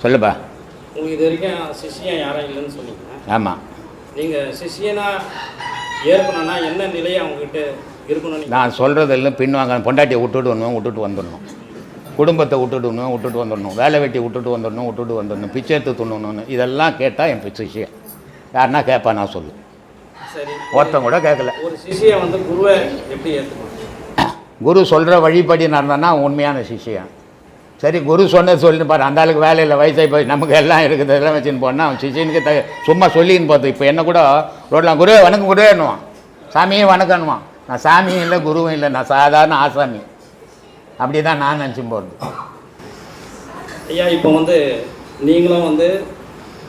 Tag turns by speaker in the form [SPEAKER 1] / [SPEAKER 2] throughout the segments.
[SPEAKER 1] சொல்லுப்பா.
[SPEAKER 2] உங்களுக்கு இது வரைக்கும் சிஷியன் யாரும் இல்லைன்னு சொன்னீங்க.
[SPEAKER 1] ஆமாம்.
[SPEAKER 2] நீங்கள் சிஷியனாக ஏற்கணும்னா என்ன நிலையை அவங்ககிட்ட இருக்கணும்?
[SPEAKER 1] நான் சொல்கிறது எல்லாம் பின்வாங்க. பொண்டாட்டியை விட்டுட்டு வந்துடணும், குடும்பத்தை விட்டுட்டு வந்துடணும், வேலை வெட்டி விட்டுட்டு வந்துடணும், பிச்சை எடுத்து துண்ணணும்னு இதெல்லாம் கேட்டால் என் சிஷியன். யாருன்னா கேட்பா நான் சொல்லு.
[SPEAKER 2] சரி,
[SPEAKER 1] ஒருத்தன் கூட கேட்கல.
[SPEAKER 2] ஒரு சிஷியை வந்து குருவை எப்படி ஏற்றுக்கணும்?
[SPEAKER 1] குரு சொல்கிற வழிபடி நடந்தான்னா உண்மையான சிஷியன். சரி, குரு சொன்னது சொல்லின்னு பாரு. அந்த ஆளுக்கு வேலையில் வயசாகி போய் நமக்கு எல்லாம் இருக்குது, இதெல்லாம் வச்சுன்னு போனால் அவன் சிஷியனுக்கு சும்மா சொல்லின்னு பார்த்து. இப்போ என்ன கூட ரோட்லாம் குரு வணக்கம் குரு என்னுவான், சாமியே வணக்கம்னுவான். நான் சாமியும் இல்லை குருவும் இல்லை, நான் சாதாரண ஆசாமி. அப்படி தான் நான் நினச்சி போகிறது.
[SPEAKER 2] ஐயா, இப்போ வந்து நீங்களும் வந்து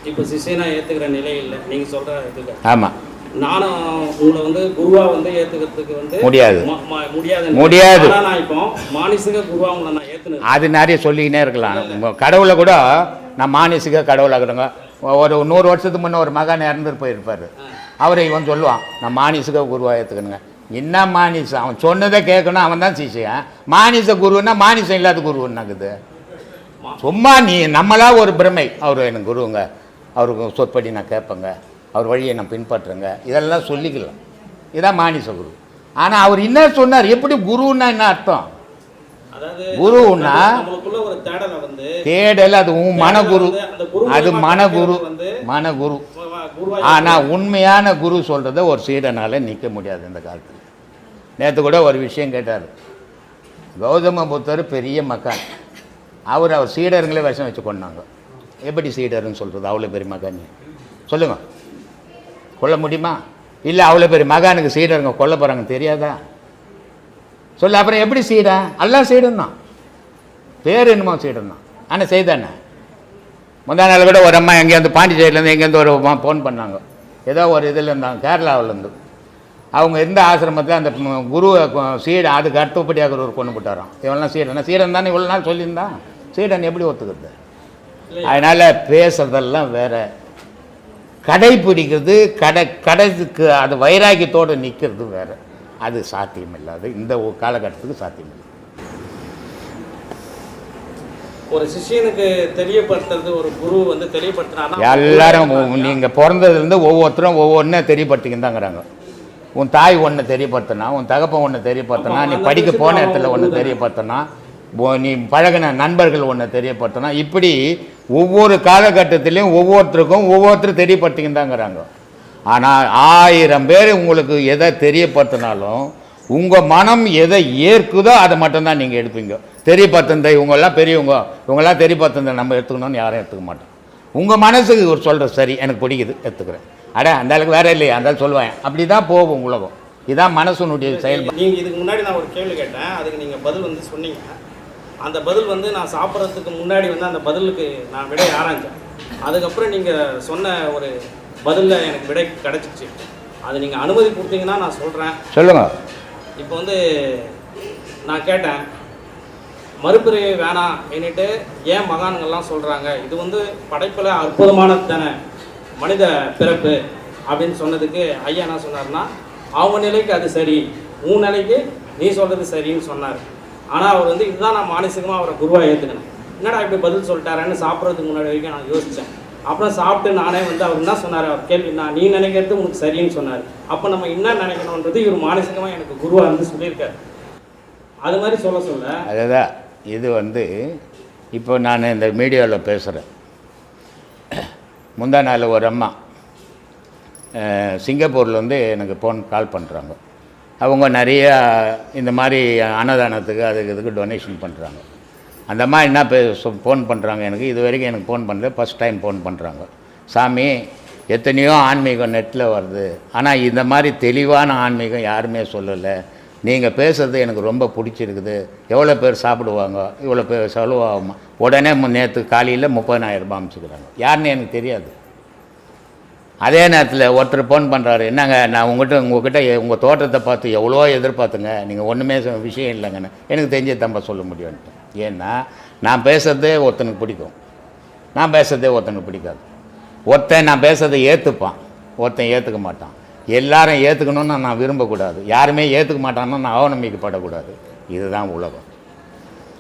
[SPEAKER 2] இப்போ சிஷியனாக ஏற்றுக்கிற நிலை இல்லை நீங்கள் சொல்கிற இதுக்கு.
[SPEAKER 1] ஆமாம்.
[SPEAKER 2] நானும் உங்களை வந்து குருவா வந்து ஏற்றுக்கிறதுக்கு வந்து
[SPEAKER 1] முடியாது.
[SPEAKER 2] நான் இப்போ மானசீக குருவா உங்களை நான் ஏற்றுனேன்.
[SPEAKER 1] அது நிறைய சொல்லிக்கினே இருக்கலாம். கடவுளை கூட நான் மானசீக கடவுளாகிறேங்க. ஒரு 100 வருஷத்துக்கு முன்னே ஒரு மகான் இறந்துட்டு போயிருப்பார். அவரை இவன் சொல்லுவான் நான் மானசீக குருவா ஏற்றுக்கணுங்க. என்ன மானிசம்? அவன் சொன்னதை கேட்கணும், அவன் தான் சிஷியன். மானிச குருன்னா மானிசம் இல்லாத குருன்னாக்குது. சும்மா நீ நம்மளா ஒரு பிரமை. அவர் எனக்கு குருவுங்க, அவருக்கு சொற்படி நான் கேட்பேங்க, அவர் வழியை நான் பின்பற்றுங்க, இதெல்லாம் சொல்லிக்கலாம். இதான் மானிச குரு. ஆனால் அவர் என்ன சொன்னார்? எப்படி குருன்னா என்ன அர்த்தம்? குருன்னா தேடல். அது மனகுரு, அது மனகுரு. ஆனால் உண்மையான குரு சொல்கிறத ஒரு சீடனால் நிற்க முடியாது இந்த காலத்தில். நேற்று கூட ஒரு விஷயம் கேட்டார். கௌதம புத்தர் பெரிய மக்கான், அவர் சீடர்களே விஷம் வச்சு கொண்டாங்க. எப்படி சீடர்னு சொல்கிறது? அவ்வளோ பெரிய மகான் சொல்லுங்க, கொல்ல முடியுமா? இல்லை, அவ்வளோ பெரிய மகானுக்கு சீடருங்க கொல்ல போகிறாங்கன்னு தெரியாதா? சொல்ல. அப்புறம் எப்படி சீடன்? எல்லாம் சீடன் தான், பேர் என்னமோ சீடன் தான். ஆனால் செய்தானே. முந்தா நாள் கூட ஒரு அம்மா எங்கேருந்து பாண்டிச்சேரியிலேருந்து எங்கேருந்து ஒரு ஃபோன் பண்ணாங்க. ஏதோ ஒரு இதில் இருந்தாங்க, கேரளாவிலேருந்து. அவங்க இருந்த ஆசிரமத்தில் அந்த குருவை சீடன் அதுக்கு அடுத்தபடியாக ஒரு கொண்டு போட்டாராம். இவெல்லாம் சீடன் சீடன் தானே இவ்வளோ நாள் சொல்லியிருந்தான். சீடன் எப்படி ஒத்துக்கிறது? அதனால் பேசுறதெல்லாம் வேற, கடைப்பிடிக்கிறது கடைக்கு அது வைராக்கியத்தோடு நிற்கிறது வேறு. அது சாத்தியம் இல்லாது, இந்த காலகட்டத்துக்கு சாத்தியம் இல்லை.
[SPEAKER 2] ஒரு சிஷியனுக்கு தெரியப்படுத்துறது ஒரு குரு வந்து தெரியப்படுத்தினா
[SPEAKER 1] எல்லாரும் நீங்கள் பிறந்ததுலேருந்து ஒவ்வொருத்தரும் ஒவ்வொன்றும் தெரியப்படுத்திக்கின்னு தாங்கிறாங்க. உன் தாய் ஒன்று தெரியப்படுத்தினா, உன் தகப்பன் ஒன்று தெரியப்படுத்தினா, நீ படிக்க போன இடத்துல ஒன்று தெரியப்படுத்தினா, நீ பழகின நண்பர்கள் ஒன்று தெரியப்படுத்தினா, இப்படி ஒவ்வொரு காலகட்டத்திலையும் ஒவ்வொருத்தரும் தெரியப்படுத்திக்கின்னு தாங்கிறாங்க. ஆனால் 1000 பேர் உங்களுக்கு எதை தெரியப்படுத்தினாலும் உங்கள் மனம் எதை ஏற்குதோ அதை மட்டும்தான் நீங்கள் எடுப்பீங்க. தெரியப்படுத்த இவங்கெல்லாம் பெரியவங்க, இவங்கெல்லாம் தெரியப்படுத்த நம்ம எடுத்துக்கணும்னு யாரும் எடுத்துக்க மாட்டோம். உங்கள் மனசுக்கு ஒரு சொல்கிற சரி எனக்கு பிடிக்குது எடுத்துக்கிறேன், அந்த அளவுக்கு வேற இல்லையா அந்த சொல்லுவேன். அப்படி தான் போகும் உலகம். இதுதான் மனசுனுடைய செயல்பாடு.
[SPEAKER 2] நீங்கள் இதுக்கு முன்னாடி நான் ஒரு கேள்வி கேட்டேன், அதுக்கு நீங்கள் பதில் வந்து சொன்னீங்க. அந்த பதில் வந்து நான் சாப்பிட்றதுக்கு முன்னாடி வந்து அந்த பதிலுக்கு நான் விடை ஆராய்ஞ்சேன். அதுக்கப்புறம் நீங்கள் சொன்ன ஒரு பதிலில் எனக்கு விடை கிடச்சிச்சு. அது நீங்கள் அனுமதி கொடுத்தீங்கன்னா நான் சொல்கிறேன்.
[SPEAKER 1] சொல்லுங்கள்.
[SPEAKER 2] இப்போ வந்து நான் கேட்டேன், மறுபிறவி வேணாம் என்னட்டு ஏன் மகான்கள்லாம் சொல்கிறாங்க? இது வந்து படைப்பில் அற்புதமானது தானே மனித பிறப்பு அப்படின்னு சொன்னதுக்கு ஐயா என்ன சொன்னார்னா, அவங்க நிலைக்கு அது சரி, உன் நிலைக்கு நீ சொல்கிறது சரின்னு சொன்னார். ஆனால் அவர் வந்து இதுதான் நான் மானசீகமாக அவரை குருவாக ஏற்றுக்கினேன். என்னடா இப்படி பதில் சொல்லிட்டாரேன்னு சாப்பிட்றதுக்கு முன்னாடி வரைக்கும் நான் யோசித்தேன். அப்புறம் சாப்பிட்டு நானே வந்து அவர் என்ன சொன்னார், அவர் கேள்வி நான் நீ நினைக்கிறது உனக்கு சரின்னு சொன்னார். அப்போ நம்ம என்ன நினைக்கணுன்றது இவர் மானசீகமாக எனக்கு குருவாக இருந்து சொல்லியிருக்காரு. அது மாதிரி சொல்ல
[SPEAKER 1] அதுதான் இது வந்து இப்போ நான் இந்த மீடியாவில் பேசுகிறேன். முந்தா நாள் ஒரு அம்மா சிங்கப்பூரில் வந்து எனக்கு கால் பண்ணுறாங்க. அவங்க நிறையா இந்த மாதிரி அன்னதானத்துக்கு அதுக்கு இதுக்கு டொனேஷன் பண்ணுறாங்க. அந்த அம்மா என்ன ஃபோன் பண்ணுறாங்க எனக்கு, இது வரைக்கும் எனக்கு ஃபோன் பண்ணல, ஃபஸ்ட் டைம் ஃபோன் பண்ணுறாங்க. சாமி, எத்தனையோ ஆன்மீகம் நெட்டில் வருது, ஆனால் இந்த மாதிரி தெளிவான ஆன்மீகம் யாருமே சொல்லலை. நீங்கள் பேசுகிறது எனக்கு ரொம்ப பிடிச்சிருக்குது. எவ்வளோ பேர் சாப்பிடுவாங்க, இவ்வளோ பேர் செலவாகுமா? உடனே நேற்று காலையில் 30,000 ரூபாய் அனுப்பிச்சிக்கிறாங்க. யாருன்னு எனக்கு தெரியாது. அதே நேரத்தில் ஒருத்தர் ஃபோன் பண்ணுறாரு, என்னங்க நான் உங்கள்கிட்ட உங்கள் தோட்டத்தை பார்த்து எவ்வளோ எதிர்பார்த்துங்க, நீங்கள் ஒன்றுமே விஷயம் இல்லைங்கன்னு எனக்கு தெரிஞ்ச தம்ப சொல்ல முடியும்ட்டு. ஏன்னா நான் பேசுகிறதே ஒருத்தனுக்கு பிடிக்கும், நான் பேசுகிறதே ஒருத்தனுக்கு பிடிக்காது. ஒருத்தன் நான் பேசுகிறத ஏற்றுப்பான், ஒருத்தன் ஏற்றுக்க மாட்டான். எல்லாரும் ஏற்றுக்கணும்னு நான் விரும்பக்கூடாது, யாருமே ஏற்றுக்க மாட்டான்னு நான் அவநம்பிக்கைப்படக்கூடாது. இதுதான் உலகம்.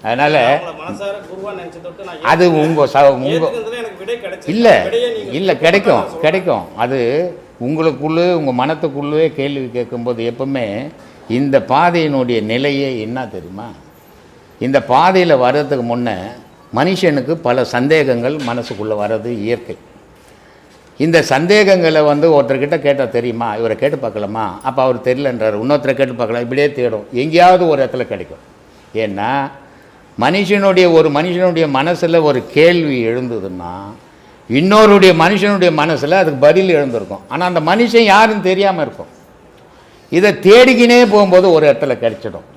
[SPEAKER 1] அதனால்
[SPEAKER 2] மனசார குருவா நினைச்சதொட்டு நான்
[SPEAKER 1] அது
[SPEAKER 2] ஏத்துக்கிறதுல எனக்கு விடை கிடைச்சு
[SPEAKER 1] இல்லை கிடைக்கும். அது உங்களுக்குள்ளே உங்கள் மனத்துக்குள்ளே கேள்வி கேட்கும்போது எப்பவுமே இந்த பாதையினுடைய நிலையே என்ன தெரியுமா? இந்த பாதையில் வர்றதுக்கு முன்னே மனுஷனுக்கு பல சந்தேகங்கள் மனசுக்குள்ளே வர்றது இயற்கை. இந்த சந்தேகங்களை ஒருத்தர்கிட்ட கேட்டால் தெரியுமா, இவரை கேட்டு பார்க்கலாமா, அப்போ அவர் தெரியலன்றார், இன்னொருத்தரை கேட்டு பார்க்கலாம், இப்படியே தேடும், எங்கேயாவது ஒரு இடத்துல கிடைக்கும். ஏன்னா ஒரு மனுஷனுடைய மனசில் ஒரு கேள்வி எழுந்ததுன்னா இன்னொருடைய மனுஷனுடைய மனசில் அதுக்கு பதில் எழுந்திருக்கும். ஆனால் அந்த மனுஷன் யாருன்னு தெரியாமல் இருக்கும். இதை தேடிக்கினே போகும்போது ஒரு இடத்துல கிடைச்சிடும்.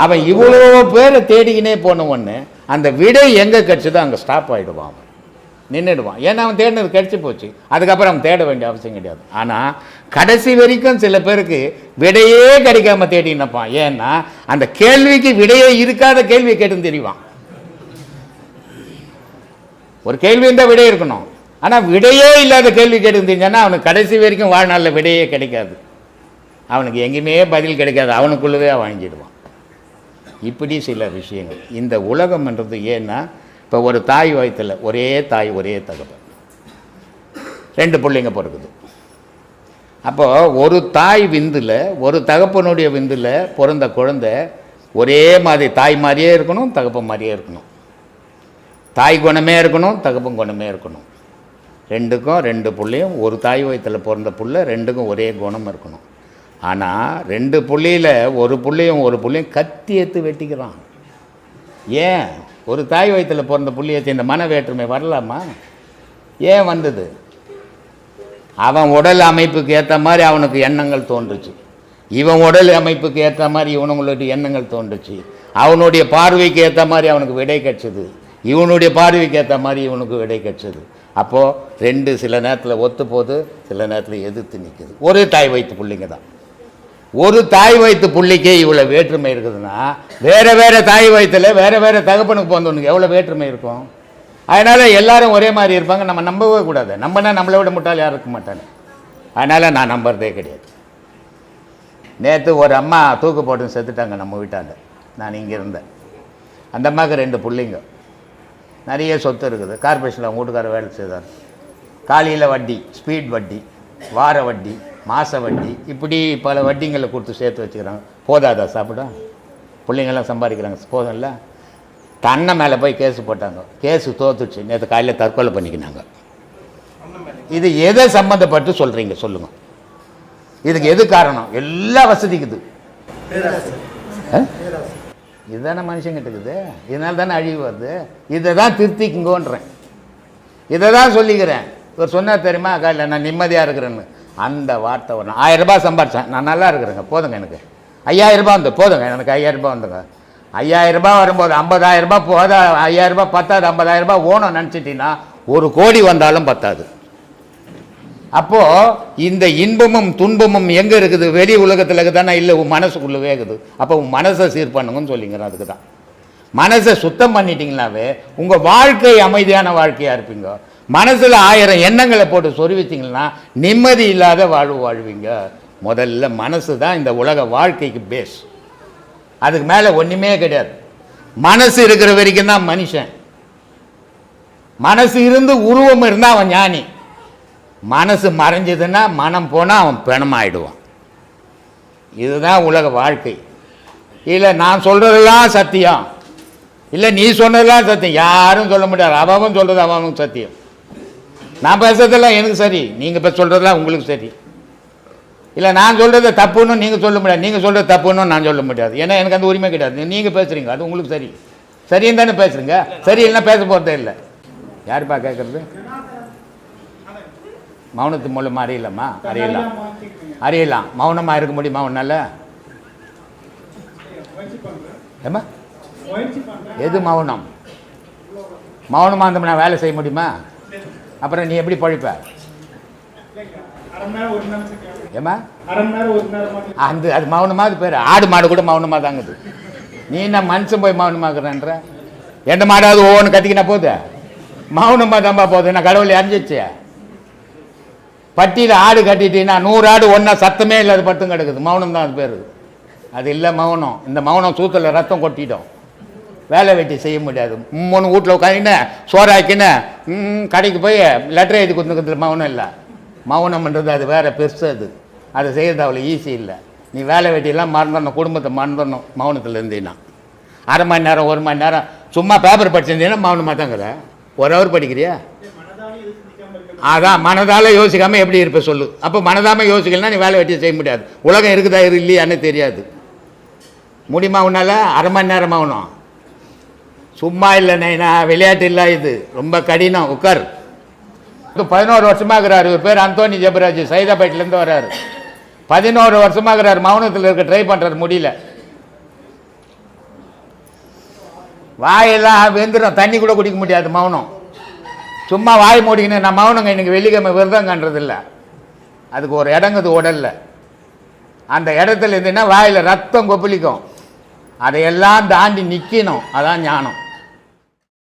[SPEAKER 1] அவன் இவ்வளோ பேரை தேடிக்கினே போன ஒன்று அந்த விடை எங்கே கிடைச்சதோ அங்கே ஸ்டாப் ஆகிடுவான், அவன் நின்றுடுவான். ஏன்னா அவன் தேடினது கிடச்சி போச்சு, அதுக்கப்புறம் அவன் தேட வேண்டிய அவசியம் கிடையாது. ஆனால் கடைசி வரைக்கும் சில பேருக்கு விடையே கிடைக்காம தேடி நிற்பான். ஏன்னா அந்த கேள்விக்கு விடையே இருக்காத கேள்வியை கேட்டுன்னு தெரிவான். ஒரு கேள்வி இருந்தால் விடை இருக்கணும், ஆனால் விடையே இல்லாத கேள்வி கேட்டுன்னு தெரிஞ்சான்னா அவனுக்கு கடைசி வரைக்கும் வாழ்நாளில் விடையே கிடைக்காது, அவனுக்கு எங்கேயுமே பதில் கிடைக்காது, அவனுக்குள்ளவே வாங்கிடுவான். இப்படி சில விஷயங்கள் இந்த உலகம்ன்றது. ஏன்னா இப்போ ஒரு தாய் வயிற்றில் ஒரே தாய் ஒரே தகப்பன், 2 பிள்ளைங்க பிறகுது. அப்போது ஒரு தாய் விந்தில் ஒரு தகப்பனுடைய விந்தில் பிறந்த குழந்தை ஒரே மாதிரி தாய் மாதிரியே இருக்கணும், தகப்பன் மாதிரியே இருக்கணும். தாய் குணமே இருக்கணும், தகப்பன் குணமே இருக்கணும். 2க்கும் 2 பிள்ளையும் ஒரு தாய் வயிற்றில் பிறந்த புள்ள 2க்கும் ஒரே குணம் இருக்கணும். ஆனால் 2 புள்ளியில் ஒரு புள்ளையும் கத்தி எடுத்து வெட்டிக்கிறான். ஏன்? ஒரு தாய் வயிற்றில் பிறந்த புள்ளியை இந்த மன வேற்றுமை வரலாமா? ஏன் வந்தது? அவன் உடல் அமைப்புக்கு ஏற்ற மாதிரி அவனுக்கு எண்ணங்கள் தோன்றுச்சு, இவன் உடல் அமைப்புக்கு ஏற்ற மாதிரி இவனுங்களுடைய எண்ணங்கள் தோன்றுச்சு, அவனுடைய பார்வைக்கு ஏற்ற மாதிரி அவனுக்கு விடை கிடைச்சது, இவனுடைய பார்வைக்கு ஏற்ற மாதிரி இவனுக்கு விடை கிடைச்சது. அப்போது 2 சில நேரத்தில் ஒத்து போகுது, சில நேரத்தில் எதிர்த்து நிற்குது. ஒரே தாய் வயிற்று பிள்ளைங்க தான். ஒரு தாய் வயிற்று புள்ளிக்கே இவ்வளோ வேற்றுமை இருக்குதுன்னா வேறு தாய் வயிற்றில் வேறு தகப்பனுக்கு போந்தவனுக்கு எவ்வளோ வேற்றுமை இருக்கும்? அதனால் எல்லாரும் ஒரே மாதிரி இருப்பாங்க, நம்ம நம்பவே கூடாது. நம்பினா நம்மளை விட முட்டாள் யாரும் இருக்க மாட்டாங்க. அதனால் நான் நம்புறதே கிடையாது. நேற்று ஒரு அம்மா தூக்கு போட்டு செத்துட்டாங்க நம்ம வீட்டாண்ட. நான் இங்கே இருந்தேன். அந்த அம்மாவுக்கு 2 பிள்ளைங்க, நிறைய சொத்து இருக்குது. கார்பரேஷனில் அவங்க வீட்டுக்கார வேலை செய்தார். காலையில் வட்டி, ஸ்பீட் வட்டி, வார வட்டி, மாத வட்டி, இப்படி பல வட்டிங்களை கொடுத்து சேர்த்து வச்சுக்கிறாங்க. போதாதா சாப்பிட? பிள்ளைங்கள்லாம் சம்பாதிக்கிறாங்க, போதும்ல. தன்னை மேலே போய் கேஸு போட்டாங்க, கேஸு தோத்துச்சு. நேற்று காலையில் தற்கொலை பண்ணிக்கினாங்க. இது எதை சம்மந்தப்பட்டு சொல்கிறீங்க சொல்லுங்கள்? இதுக்கு எது காரணம்? எல்லா வசதிக்குது. இதுதானே மனுஷங்கிட்ட இருக்குது, இதனால தானே அழிவு வருது. இதை தான் திருத்திக்குங்கோன்றேன், இதை தான் சொல்லிக்கிறேன். இவர் சொன்னார் தெரியுமா, காலையில் நான் நிம்மதியாக இருக்கிறேன்னு. அந்த வார்த்தை வரணும். 1000 ரூபாய் சம்பாரிச்சேன், நான் நல்லா இருக்கிறேங்க, போதுங்க. எனக்கு 5000 ரூபாய் வந்து போதுங்க, எனக்கு 5000 ரூபாய் வந்துங்க. 5000 ரூபாய் வரும்போது 50000 ரூபாய் போதா, 5000 ரூபாய் பத்தாது, 50000 ரூபாய் ஓணும் நினச்சிட்டிங்கன்னா 1 கோடி வந்தாலும் பத்தாது. அப்போது இந்த இன்பமும் துன்பமும் எங்கே இருக்குது? வெளி உலகத்தில் இருக்குதானே? இல்லை, உன் மனசுக்குள்ளவே இருக்குது. அப்போ உன் மனசை சீர் பண்ணுங்கன்னு சொல்லிங்கிறேன். அதுக்கு தான் மனசை சுத்தம் பண்ணிட்டீங்கன்னாவே உங்கள் வாழ்க்கை அமைதியான வாழ்க்கையாக இருப்பீங்க. மனசில் 1000 எண்ணங்களை போட்டு சொருவிச்சிங்கன்னா நிம்மதி இல்லாத வாழ்வு வாழ்வீங்க. முதல்ல மனசு தான் இந்த உலக வாழ்க்கைக்கு பேஸ். அதுக்கு மேலே ஒன்றுமே கிடையாது. மனசு இருக்கிற வரைக்கும் தான் மனுஷன். மனசு இருந்து உருவம் இருந்தால் அவன் ஞானி. மனசு மறைஞ்சதுன்னா மனம் போனால் அவன் பிணமாயிடுவான். இதுதான் உலக வாழ்க்கை. இல்லை நான் சொல்கிறதெல்லாம் சத்தியம், இல்லை நீ சொன்னதெல்லாம் சத்தியம், யாரும் சொல்ல முடியாது. அவன் சொல்கிறது அவனும் சத்தியம். நான் பேசுறதெல்லாம் எனக்கு சரி, நீங்கள் இப்போ சொல்கிறதெல்லாம் உங்களுக்கு சரி. இல்லை நான் சொல்கிறது தப்புன்னு நீங்கள் சொல்ல முடியாது, நீங்கள் சொல்கிறது தப்புன்னு நான் சொல்ல முடியாது. ஏன்னா எனக்கு அந்த உரிமை கிடையாது. நீங்கள் பேசுகிறீங்க, அது உங்களுக்கு சரி. சரின்னு தானே பேசுகிறீங்க, சரி இல்லைன்னா பேச போகிறதே இல்லை. யாருப்பா கேட்குறது? மௌனத்து மூலம் அறியலாமா? அறியலாம். மௌனமாக இருக்க முடியுமா உன்னால்? ஏம்மா எது மௌனம்? மௌனமாக இருந்தோம்னா வேலை செய்ய முடியுமா? அப்புறம் நீ எப்படி பழிப்ப? ஏமா அது மௌனமாக பேர். ஆடு மாடு கூட மௌனமாக தாங்குது. நீ என்ன மனுஷன் போய் மௌனமாக்குறன்ற? எந்த மாடாவது ஒவ்வொன்று கத்திக்கினா போகுது, மௌனமாக தான்ப்பா போகுது. நான் கடவுளை அறிஞ்சிச்சு. பட்டியில் ஆடு கட்டிட்டீங்கன்னா 100 ஆடு ஒன்றா சத்தமே இல்லாத பட்டும் கிடக்குது. மௌனம் தான் அது பேர். அது இல்லை மௌனம். இந்த மௌனம் சூத்தில் ரத்தம் கொட்டிட்டோம். வேலை வெட்டி செய்ய முடியாது. மூணு வீட்டில் உட்காந்துன்னு சோறாக்கின்னு கடைக்கு போய் லெட்டர் எழுதி கொடுத்துக்கிறது மௌனம் இல்லை. மௌனம்ன்றது அது வேறு பெருசு. அதை செய்கிறது அவ்வளோ ஈஸி இல்லை. நீ வேலை வெட்டியெல்லாம் மறந்துடணும், குடும்பத்தை மறந்துடணும் மௌனத்தில் இருந்தீங்கன்னா. அரை மணி நேரம் 1 மணி நேரம் சும்மா பேப்பர் படிச்சிருந்தீங்கன்னா மௌனமாக தாங்கிற. 1 ஹவர் படிக்கிறியா? அதான் மனதால் யோசிக்காமல் எப்படி இருப்ப சொல்லு. அப்போ மனதாமல் யோசிக்கலன்னா நீ வேலை வெட்டி செய்ய முடியாது. உலகம் இருக்குதா இல்லையான்னு தெரியாது. முடியுமா உன்னால்? அரை மணி நேரம் மௌனம் சும்மா இல்லை நைனா, விளையாட்டு இல்லை. இது ரொம்ப கடினம். உட்கார். 11 வருஷமாக இருக்கிறார். இவர் பேர் அந்தோனி ஜெபராஜ், சைதாப்பேட்டிலேருந்து வர்றாரு. 11 வருஷமாக இருக்கிறார். மௌனத்தில் இருக்க ட்ரை பண்ணுறாரு, முடியல. வாயெல்லாம் வெந்துடும், தண்ணி கூட குடிக்க முடியாது மௌனம். சும்மா வாய் மூடிக்கணும். நான் மௌனங்க இன்னைக்கு வெள்ளிக்கிழமை விரதங்கன்றது இல்லை. அதுக்கு ஒரு இடங்குது உடலில். அந்த இடத்துல இருந்துன்னா வாயில் ரத்தம் கொப்பளிக்கும். அதையெல்லாம் தாண்டி நிற்கணும். அதான் ஞானம்.